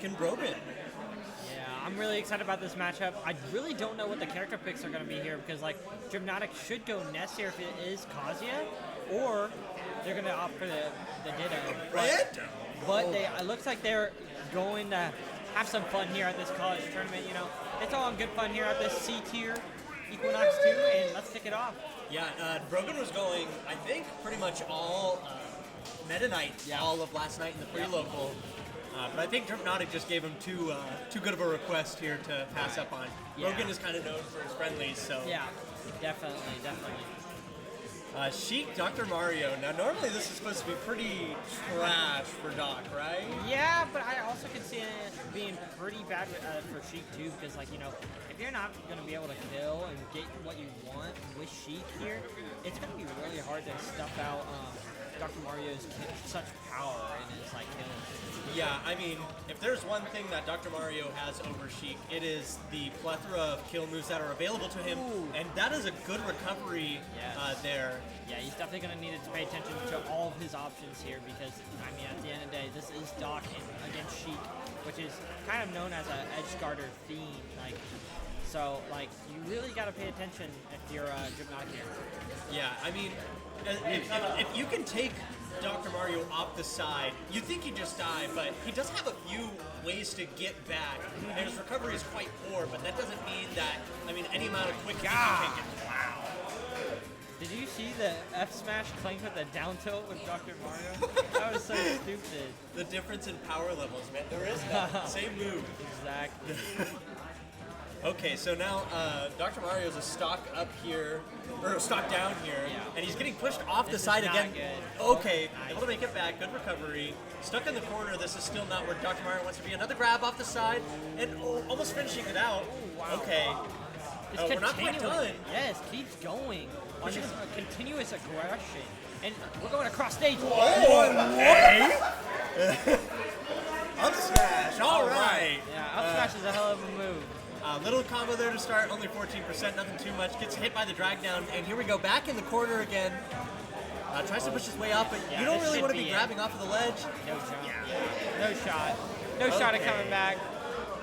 and Brogan. Yeah, I'm really excited about this matchup. I really don't know what the character picks are going to be here because, like, Dripnotic should go Ness here if it is Kazuya, or they're going to opt for the Ditto. But it looks like they're going to have some fun here at this college tournament. You know, it's all in good fun here at this C tier Equinox 2, and let's kick it off. Yeah, Brogan was going, I think, pretty much all Meta Knight all of last night in the pre-local. But I think Dripnotic just gave him too good of a request here to pass up on. Brogan is kind of known for his friendlies, so... Yeah, definitely. Sheik, Dr. Mario. Now, normally this is supposed to be pretty trash for Doc, right? Yeah, but I also could see it being pretty bad for Sheik, too, because, like, you know, if you're not going to be able to kill and get what you want with Sheik here, it's going to be really hard to stuff out Dr. Mario's such power in his, like, kills. Yeah, I mean, if there's one thing that Dr. Mario has over Sheik, it is the plethora of kill moves that are available to him, and that is a good recovery there. Yeah, he's definitely going to need to pay attention to all of his options here because, I mean, at the end of the day, this is Doc against Sheik, which is kind of known as an edge guarder fiend. Like, so, like, you really got to pay attention if you're Dripnotic here. Yeah, I mean, if you can take Dr. Mario off the side, you think he'd just die, but he does have a few ways to get back, and his recovery is quite poor, but that doesn't mean that, I mean, any amount of quick hits you can get. Wow. Did you see the F smash clink with the down tilt with Dr. Mario? That was so stupid. The difference in power levels, man. There is that. Same move. Exactly. Okay, so now Dr. Mario's a stock up here, or a stock down here, and he's getting pushed off the side again. Good. Okay, able to make it back, good recovery. Stuck in the corner, this is still not where Dr. Mario wants to be. Another grab off the side, and almost finishing it out. Wow. Okay. We're not quite done. Yes, keeps going on this continuous aggression. And we're going across stage. Okay. Up smash, all right. Yeah, up smash is a hell of a move. Little combo there to start, only 14%, nothing too much. Gets hit by the drag down, and here we go, back in the corner again. Tries to push his way up, but you don't really want to be grabbing off of the ledge. No shot. No shot. No shot at coming back.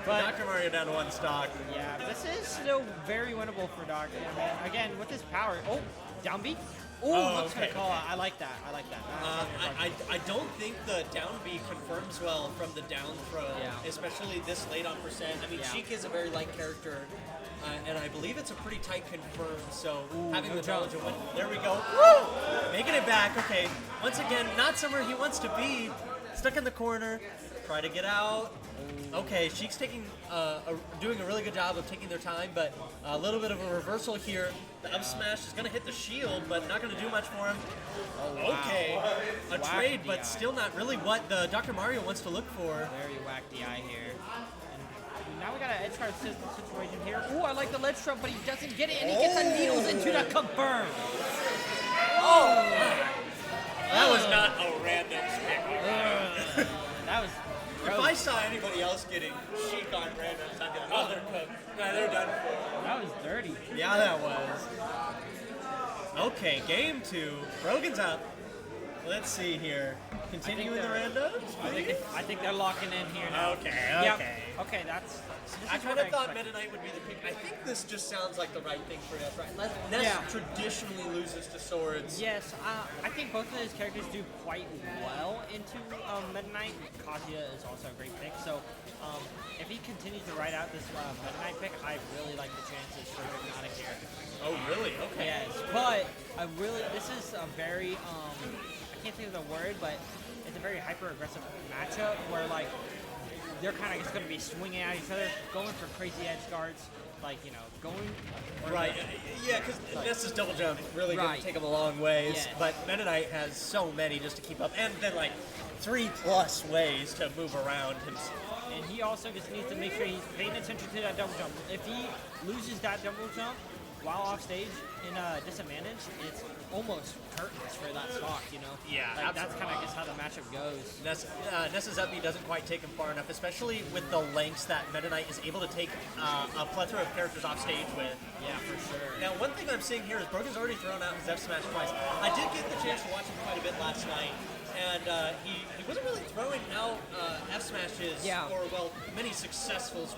But Dr. Mario down to one stock. Yeah, this is still very winnable for Doc. I mean, again, with his power. Oh, down B. Looks gonna call out. I like that. I don't think the down B confirms well from the down throw, especially this late on percent. I mean, Sheik is a very light character, and I believe it's a pretty tight confirm, so having the knowledge of what... There we go. Woo! Making it back. Okay, once again, not somewhere he wants to be. Stuck in the corner. Try to get out. Okay, Sheik's doing a really good job of taking their time, but a little bit of a reversal here. The up smash is going to hit the shield, but not going to do much for him. Okay, a trade, but still not really what the Dr. Mario wants to look for. Very whack DI here. And now we got an edge guard situation here. Ooh, I like the ledge trump, but he doesn't get it, and he gets the needles into the confirm. That was not a random stick. That was... If I saw anybody else getting Sheik on randoms, I'd be like, oh, they're cooked. Nah, they're done for. That was dirty. Yeah, that was. Okay, game 2. Brogan's up. Let's see here. Continuing the randoms? I think they're locking in here now. Okay. Yep. Okay, that's... I kind of thought Meta Knight would be the pick. I think this just sounds like the right thing for Ness, right? Ness traditionally loses to swords. Yes, I think both of those characters do quite well into Meta Knight. Kazuya is also a great pick, so if he continues to ride out this Meta Knight pick, I really like the chances for Dripnotic here. Oh, really? Okay. Yes, but this is a very, I can't think of the word, but it's a very hyper-aggressive matchup where, like, they're kind of just going to be swinging at each other, going for crazy edge guards, like, you know, going... Right, yeah, because Ness's double jump really going to take him a long ways, but Meta Knight has so many just to keep up, and then, like, 3+ ways to move around him. And he also just needs to make sure he's paying attention to that double jump. If he loses that double jump while off stage in a disadvantage, it's almost curtains for that stock, you know? Yeah, like, that's kind of just how the matchup goes. Ness's up B doesn't quite take him far enough, especially with the lengths that Meta Knight is able to take a plethora of characters off stage with. Yeah, for sure. Now, one thing I'm seeing here is Brogan's already thrown out his F smash twice. I did get the chance to watch him quite a bit last night, and he wasn't really throwing out F smashes or many successful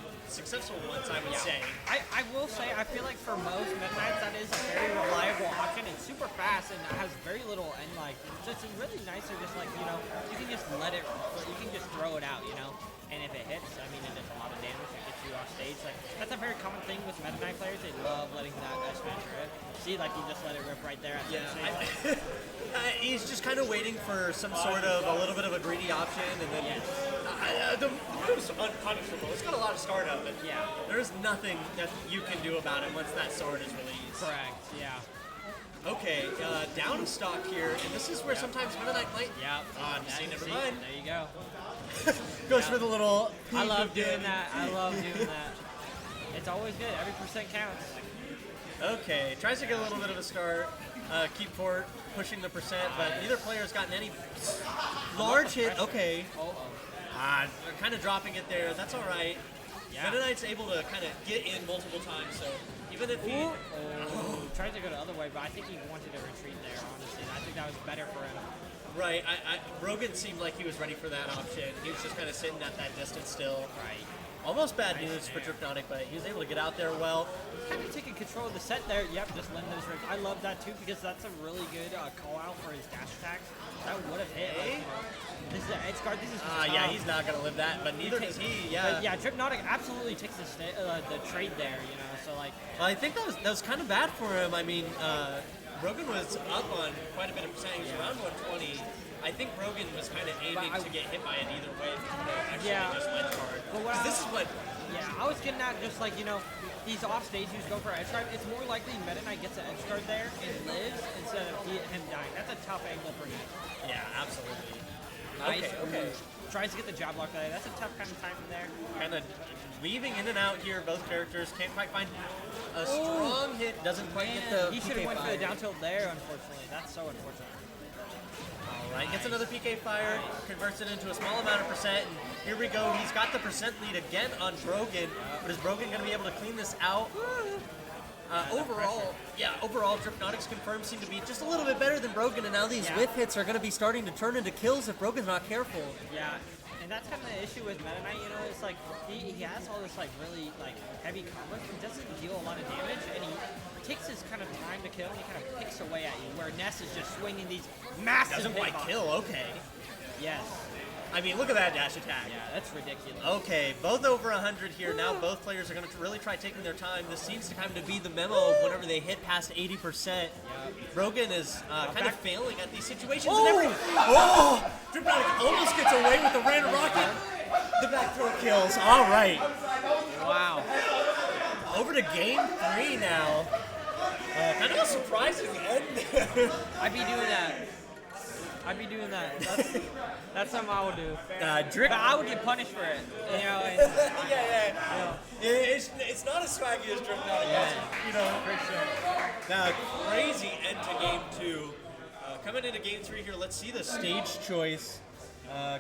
ones, I would say. I will say I feel like for most Meta Knights that is a very reliable option. It's super fast and has very little so it's really nice to just you can just let it, you can just throw it out, and if it hits, I mean, it does a lot of damage. It gets you off stage. That's a very common thing with Meta Knight players. They love letting that S smash rip. See, you just let it rip right there. He's just kind of waiting for some sort of a little bit of a greedy option, and then the move's unpunishable. It's got a lot of startup, and there's nothing that you can do about it once that sword is released. Correct. Yeah. Okay, down stock here, and this is where sometimes Meta Knight might. Never mind. There you go. Goes for the little. I love doing that. It's always good. Every percent counts. Okay, tries to get a little bit of a start. Keep pushing the percent, but neither player's gotten any large hit. Okay. They're kind of dropping it there. That's all right. Meta Knight's able to kind of get in multiple times, so even if he tried to go the other way, but I think he wanted to retreat there. Honestly, I think that was better for him. Right. Brogan seemed like he was ready for that option. He was just kind of sitting at that distance still. Right. Almost bad news for Dripnotic, but he was able to get out there well. Kind of taking control of the set there. Yep, just letting those rips. I love that too because that's a really good call out for his dash attacks. That would have hit. This is an edge guard. This is he's not gonna live that, but neither does he. Yeah. But Dripnotic absolutely takes the trade there. So I think that was kind of bad for him. I mean, Brogan was up on quite a bit of percentage, around 120. I think Brogan was kind of aiming to get hit by it either way. Just went hard. This is what. Yeah, I was getting at just he's off stage, he's going for an edge guard. It's more likely Meta Knight gets an edge guard there and lives instead of him dying. That's a tough angle for him. Yeah, absolutely. Nice. Okay. Tries to get the jab lock there. That's a tough kind of timing there. Kind of weaving in and out here. Both characters can't quite find a strong hit. Doesn't quite get the. He should have went for the down tilt there. Unfortunately, that's so unfortunate. Right, gets another PK fire, converts it into a small amount of percent, and here we go. He's got the percent lead again on Brogan, but is Brogan going to be able to clean this out? Overall, Dripnotic's confirmed seem to be just a little bit better than Brogan, and now these whiff hits are going to be starting to turn into kills if Brogan's not careful. Yeah, and that's kind of the issue with Meta Knight, it's he has all this really heavy combos, he doesn't deal a lot of damage, and he takes his kind of time to kill, and he kind of picks away at you, where Ness is just swinging these massive Doesn't quite kill, okay. Yes. I mean, look at that dash attack. Yeah, that's ridiculous. Okay, both over 100 here. Now both players are going to really try taking their time. This seems to kind of be the memo of whenever they hit past 80%. Yep. Brogan is kind of failing at these situations. Dripnotic almost gets away with the random rocket. The back throw kills. All right. Wow. Over to game 3 now. Kind of a surprising end. I'd be doing that. That's something I would do. But I would get punished for it. It's not as swaggy as Dripnotic. For sure. Crazy end to game 2. Coming into game 3 here, let's see the stage choice.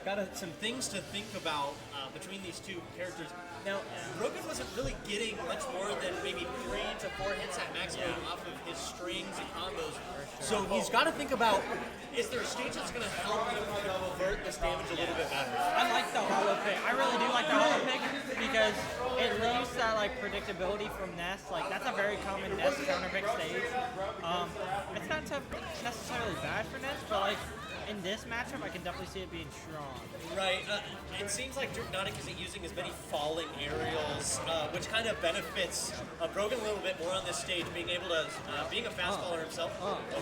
Got some things to think about between these two characters. Now, Brogan wasn't really getting much more than maybe 3 to 4 hits at maximum off of his strings and combos. So he's got to think about, is there a stage that's going to help him avert this damage a little bit better? I like the holo pick. I really do like the holo pick because it leaves that predictability from Ness. That's a very common Ness counter pick stage. It's not necessarily bad for Ness, but in this matchup, I can definitely see it being strong. Right. It seems like Dripnotic isn't using as many falling aerials, which kind of benefits Brogan a little bit more on this stage, being able to, being a fast faller himself.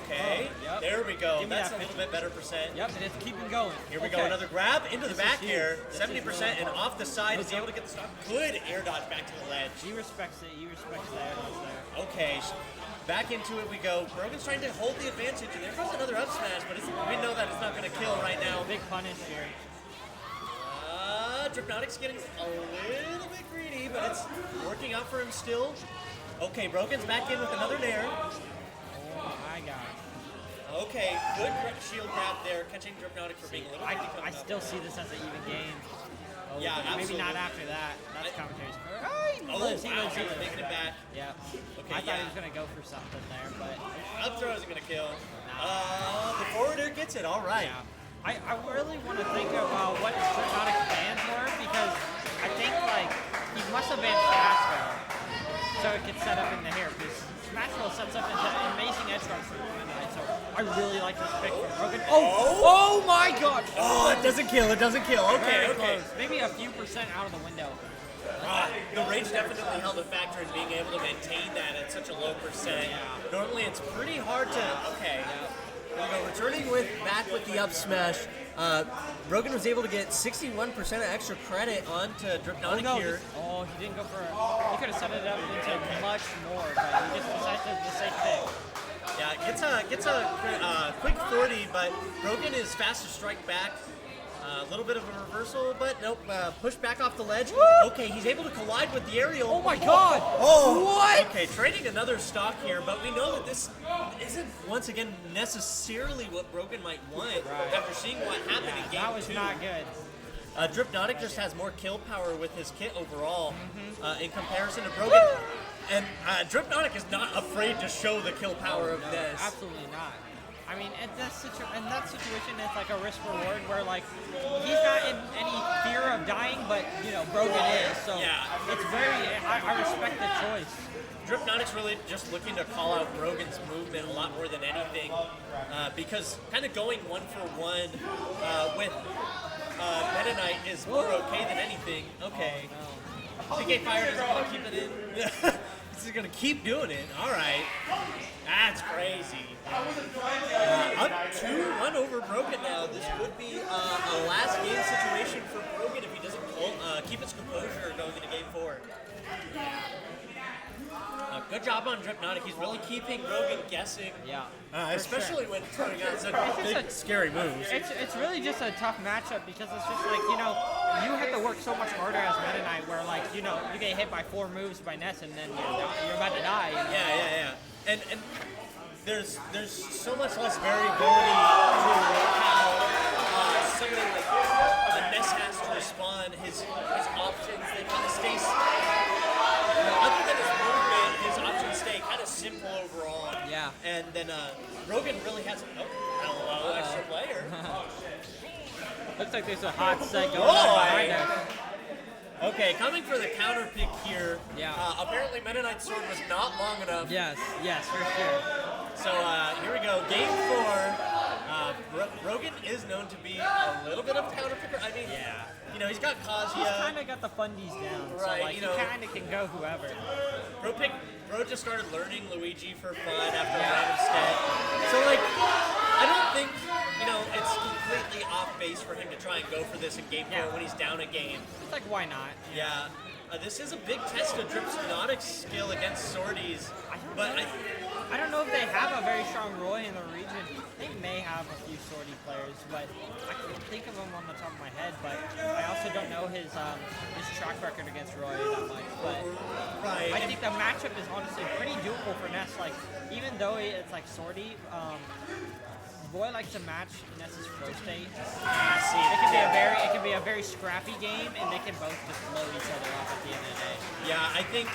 Okay. There we go. That's a little bit better percent. Yep, and it's keeping going. Here we go. Another grab into the back here. 70% and off the side. Is able to get the stop. Good air dodge back to the ledge. He respects it. He respects the air dodge there. Okay. Back into it we go. Brogan's trying to hold the advantage, and there goes another up smash, but we know that it's not going to kill right now. Big punish here. Dripnotic's getting a little bit greedy, but it's working out for him still. Okay, Brogan's back in with another nair. Oh my god. Okay, good shield grab there, catching Dripnotic for being a little bit. I still see this as an even game. Yeah, absolutely. Maybe not after that. That's commentary's. He was making it back. Yeah. Okay, I thought he was going to go for something there, but... Up throw isn't going to kill. The forward air gets it, all right. I really want to think about what Dripnotic's bans were, because I think like he must have banned Smashville, so it gets set up into here, because Smashville sets up into amazing edge guards for Midnight, so I really like this pick from Brogan. Oh my god! Oh, it doesn't kill, okay, okay. Close. Maybe a few percent out of the window. The range definitely held a factor in being able to maintain that at such a low percent. Yeah. Normally it's pretty hard to, okay. There you go, returning back with the up smash. Brogan was able to get 61% of extra credit onto Dripnotic here. He didn't go for he could have set it up into much more, but he just decided to the safe pick. Yeah, gets a quick 40, but Brogan is fast to strike back. A little bit of a reversal, but nope, pushed back off the ledge. Okay, he's able to collide with the aerial. Oh my god! Oh, what? Okay, trading another stock here, but we know that this isn't, once again, necessarily what Brogan might want after seeing what happened in game 2. That was not good. Dripnotic just has more kill power with his kit overall in comparison to Brogan. And Dripnotic is not afraid to show the kill power of Ness. Absolutely not. I mean, in that situation, it's like a risk-reward where, like, he's not in any fear of dying, but, you know, Brogan is. So it's very, I respect the choice. Dripnotic's really just looking to call out Brogan's movement a lot more than anything, because kind of going 1-for-1 with Meta Knight is more okay than anything. Okay. PK Fire doesn't want to keep it in. This is going to keep doing it. All right. That's crazy. Up 2-1 over Brogan now. This could be a last game situation for Brogan if he doesn't keep his composure going into game 4. Good job on Dripnotic. He's really keeping Brogan guessing. Yeah. Especially when throwing out such big, scary moves. It's really just a tough matchup because it's just like, you know, you have to work so much harder as Meta Knight where, like, you know, you get hit by 4 moves by Ness and then you're about to die. You know? Yeah. And there's so much less variability to how something like Ness has to respond. His options, they kind of stay, other than his movement, his options stay kind of simple overall. Yeah. And then Brogan really has, hello, extra player. Looks like there's a hot set going on behind us. Okay, coming for the counter pick here. Yeah. Apparently Meta Knight's sword was not long enough. Yes, for sure. So here we go, game 4. Brogan is known to be a little bit of a counter picker. I mean, you know, he's got Kazuya. He's kind of got the fundies down, right? So like, you know, he kind of can go whoever. Bro just started learning Luigi for fun after a random step. So like, I don't think, you know, it's completely off base for him to try and go for this in game 4 when he's down a game. It's like, why not? Yeah. This is a big test of Dripnotic's skill against Swordies. I don't know if they have a very strong Roy in the region. They may have a few Swordie players, but I can't think of them on the top of my head. But I also don't know his track record against Roy that much. But I think the matchup is honestly pretty doable for Ness. Like, even though it's like Swordie, Roy likes to match Ness's flow state. It can be a very scrappy game, and they can both just blow each other up at the end of the day. Yeah, I think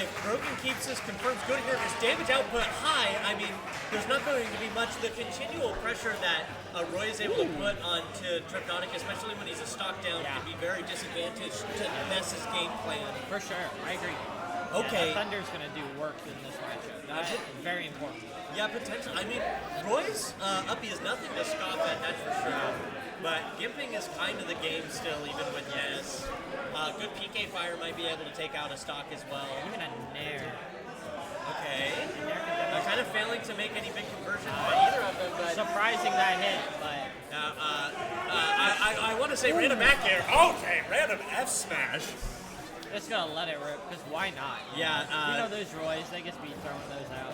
if Brogan keeps his confirms good here, his damage output high, I mean, there's not going to be much. The continual pressure that Roy is able to put onto Dripnotic, especially when he's a stock down, can be very disadvantaged to Ness's game plan. For sure, I agree. Okay. Yeah, Thunder's going to do work in this matchup. That's very important. Yeah, potentially. I mean, Roy's uppy is nothing to scoff at, that's for sure. But gimping is kind of the game still, even with Ness. Good PK Fire might be able to take out a stock as well. Even a Nair. Okay. Kind of failing to make any big conversions by either of them. But surprising that hit, but... I want to say random back air. Okay, random F smash. Just gonna let it rip, because why not? Yeah. You know those Roys, they just be throwing those out.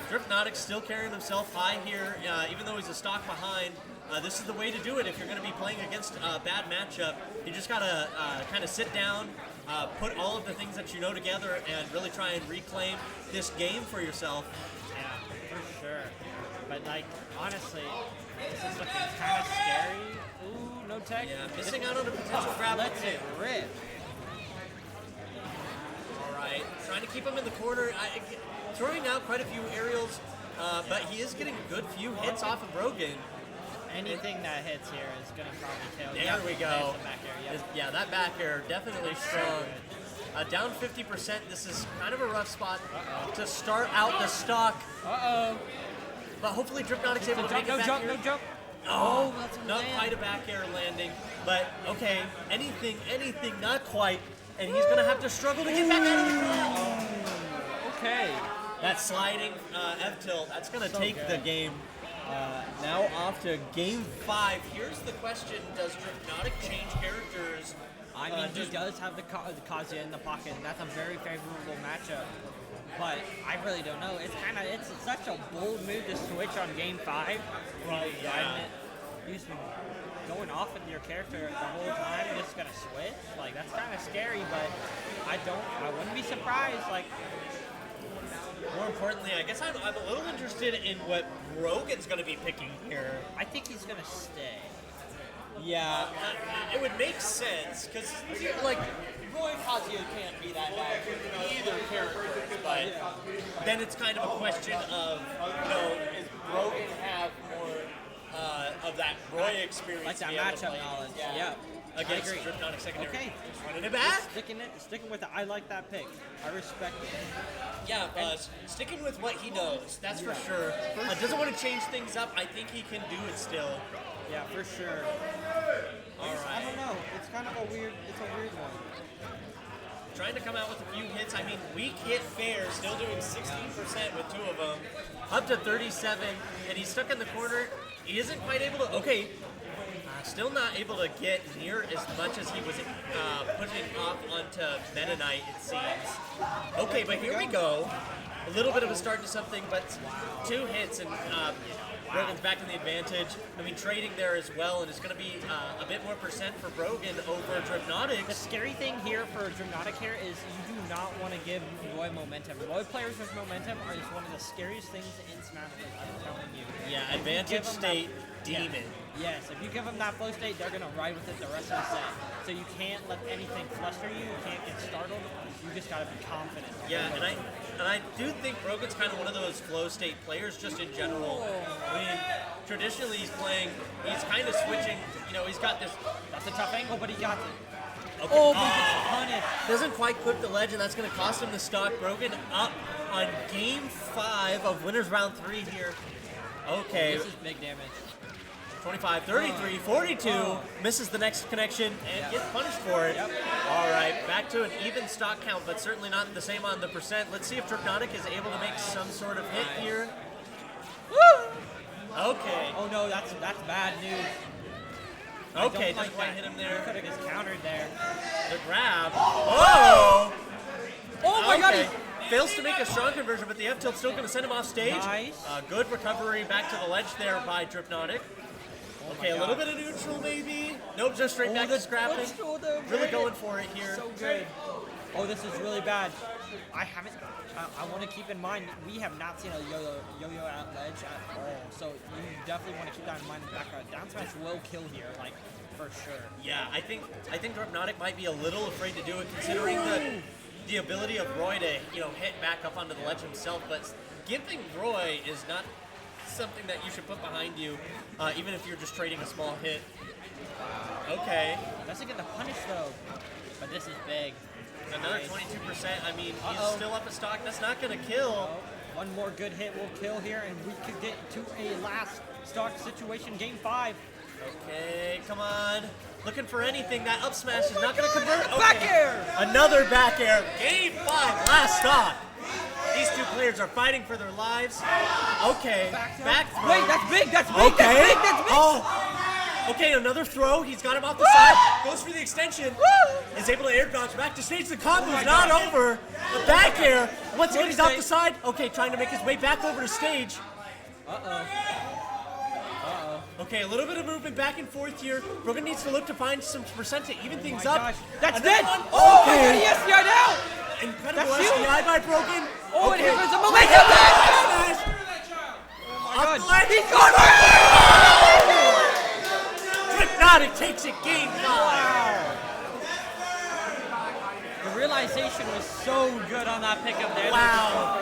Dripnotic still carrying himself high here, even though he's a stock behind. This is the way to do it if you're going to be playing against a bad matchup. You just got to kind of sit down, put all of the things that you know together, and really try and reclaim this game for yourself. Yeah, for sure. But, like, honestly, this is looking kind of scary. Ooh, no tech. Yeah, missing out on a potential grab. Let's it rip. All right, trying to keep him in the corner. Throwing out quite a few aerials, but he is getting a good few hits off of Brogan. Anything that hits here is going to probably kill. There we go. Back air, yep. Yeah, that back air definitely strong. Down 50%. This is kind of a rough spot to start out the stock. But hopefully Dripnotic's able to make it back here. No jump. Oh, that's not quite a back air landing. But okay, anything, not quite. And he's going to have to struggle to get back out of the ground. Okay. That sliding F-tilt, that's going to take the game. Now off to game 5. Here's the question: does Dripnotic change characters? I mean, he does have the Kazuya in the pocket, and that's a very favorable matchup. But I really don't know. It's such a bold move to switch on game 5. Right. Yeah. You just been going off with your character the whole time, and just gonna switch. Like, that's kind of scary. But I wouldn't be surprised. Like. More importantly, I guess I'm a little interested in what Brogan's going to be picking here. I think he's going to stay. Yeah, it would make sense, because, like, Roy Kazuya can't be that bad for either character, but then it's kind of a question of, does Brogan have more of that Roy experience? Like that matchup knowledge, yeah. Against Dripnotic secondary. Okay. Running it back. Sticking with it. I like that pick. I respect it. Yeah, sticking with what he knows, that's for sure. Doesn't want to change things up. I think he can do it still. Yeah, for sure. All right. I don't know. It's kind of a weird one. Trying to come out with a few hits. I mean, weak hit fair, still doing 16% with 2 of them. Up to 37, and he's stuck in the corner. He isn't quite able to, still not able to get near as much as he was pushing off onto Meta Knight, it seems. Okay, but here we go. A little bit of a start to something, but 2 hits, and Brogan's back in the advantage. I mean, trading there as well, and it's going to be a bit more percent for Brogan over Dripnotic. The scary thing here for Dripnotic here is you do not want to give Roy momentum. Roy players with momentum are just one of the scariest things in Smash Bros. I'm telling you. Yeah, advantage state, demon. Yes, if you give them that flow state, they're going to ride with it the rest of the set. So you can't let anything fluster you. You can't get startled. You just got to be confident. Yeah, and I do think Brogan's kind of one of those flow state players just in general. I mean, traditionally he's kind of switching, he's got this. That's a tough angle, but he got it. Okay. Oh, but it's punished. Doesn't quite clip the ledge, and that's going to cost him the stock. Brogan up on game 5 of winners round 3 here. Okay. This is big damage. 25, 33, 42, misses the next connection and gets punished for it. All right, back to an even stock count, but certainly not the same on the percent. Let's see if Dripnotic is able to make some sort of hit here. Woo! Okay. Oh no, that's bad news. Okay, doesn't quite hit him there. Could have just countered there. The grab. Oh! Oh my god! Fails to make a strong conversion, but the F-tilt still going to send him off stage. Nice. Good recovery back to the ledge there by Dripnotic. Okay, a little bit of neutral maybe. Nope, just straight back to scrapping. Really going for it here. So good. Oh, this is really bad. I want to keep in mind, we have not seen a yo-yo out ledge at all. So you definitely want to keep that in mind in the background. Down smash will kill here, like, for sure. Yeah, I think Dripnotic might be a little afraid to do it, considering the ability of Roy to, hit back up onto the ledge himself. But giving Roy is not something that you should put behind you, even if you're just trading a small hit. Okay. Doesn't get the punish though, but this is big. Another 22%. I mean, he's still up a stock. That's not going to kill. One more good hit will kill here, and we could get to a last stock situation, game 5. Okay, come on. Looking for anything. That up smash is not going to convert. Okay. Back air! Another back air. Game 5, last stock. These two players are fighting for their lives. Okay, back throw. Wait, that's big, that's big, okay. that's big. Oh, okay, another throw. He's got him off the side. Goes for the extension. Is able to air dodge back to stage. The combo's not over. The back air. Once again, he's off the side. Okay, trying to make his way back over to stage. Okay, a little bit of movement back and forth here. Brogan needs to look to find some percent to even things up. Gosh. That's dead. Oh, okay. Yes, you're down. Incredible SDI by Brogan. Oh, okay. and here comes a momentum. Oh my god. He's gone. Dripnotic takes it game 5. Wow. The realization was so good on that pickup there. Wow.